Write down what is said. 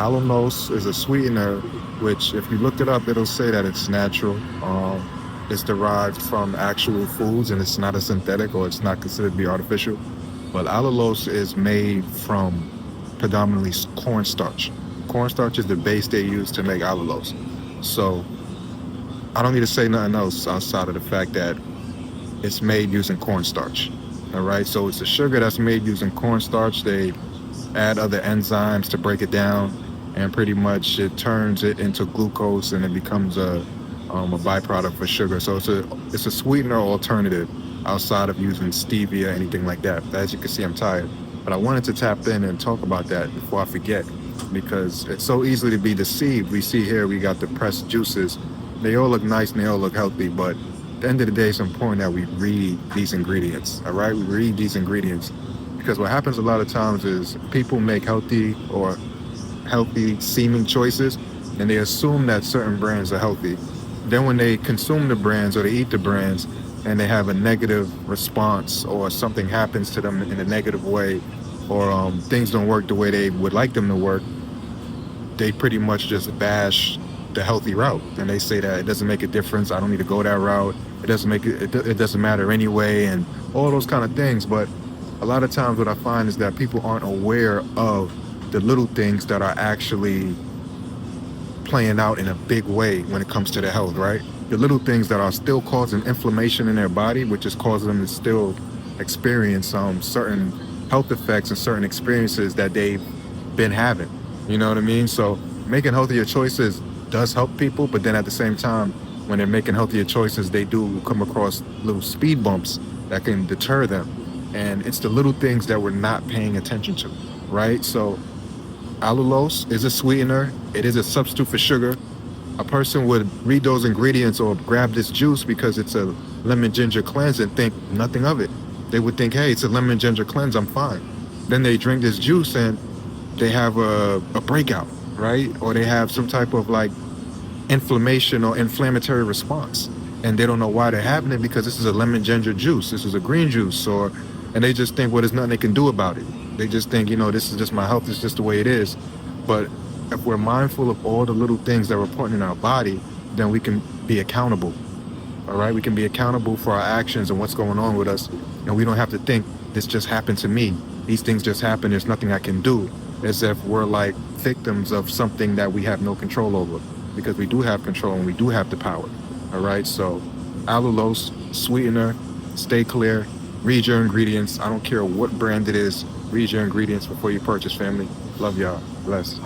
Allulose is a sweetener, which if you look it up, it'll say that it's natural. It's derived from actual foods and it's not a synthetic or it's not considered to be artificial. But allulose is made from predominantly cornstarch. Cornstarch is the base they use to make allulose. So I don't need to say nothing else outside of the fact that it's made using cornstarch. All right, so it's a sugar that's made using cornstarch. They add other enzymes to break it down, and pretty much it turns it into glucose, and it becomes a byproduct for sugar. So it's a sweetener alternative outside of using stevia, anything like that. As you can see, I'm tired, but I wanted to tap in and talk about that before I forget, because it's so easy to be deceived. We see here we got the pressed juices. They all look nice and they all look healthy, but at the end of the day, it's important that we read these ingredients. All right, we read these ingredients because what happens a lot of times is people make healthy seeming choices, and they assume that certain brands are healthy. Then when they consume the brands or they eat the brands and they have a negative response or something happens to them in a negative way, or things don't work the way they would like them to work, they pretty much just bash the healthy route, and they say that it doesn't make a difference. I don't need to go that route. It doesn't matter anyway, and all those kind of things. But a lot of times what I find is that people aren't aware of the little things that are actually playing out in a big way when it comes to their health, right? The little things that are still causing inflammation in their body, which is causing them to still experience certain health effects and certain experiences that they've been having. You know what I mean? So making healthier choices does help people, but then at the same time, when they're making healthier choices, they do come across little speed bumps that can deter them. And it's the little things that we're not paying attention to, right? So allulose is a sweetener. It is a substitute for sugar. A person would read those ingredients or grab this juice because it's a lemon ginger cleanse and think nothing of it. They would think, hey, it's a lemon ginger cleanse, I'm fine. Then they drink this juice and they have a breakout, right? Or they have some type of like inflammation or inflammatory response. And they don't know why they're having it because this is a lemon ginger juice. This is a green juice, and they just think, well, there's nothing they can do about it. They just think, this is just my health. It's just the way it is. But if we're mindful of all the little things that we're putting in our body, then we can be accountable. All right. We can be accountable for our actions and what's going on with us. And we don't have to think this just happened to me. These things just happen. There's nothing I can do, as if we're like victims of something that we have no control over, because we do have control and we do have the power. All right. So allulose, sweetener, stay clear, read your ingredients. I don't care what brand it is. Read your ingredients before you purchase, family. Love y'all. Bless.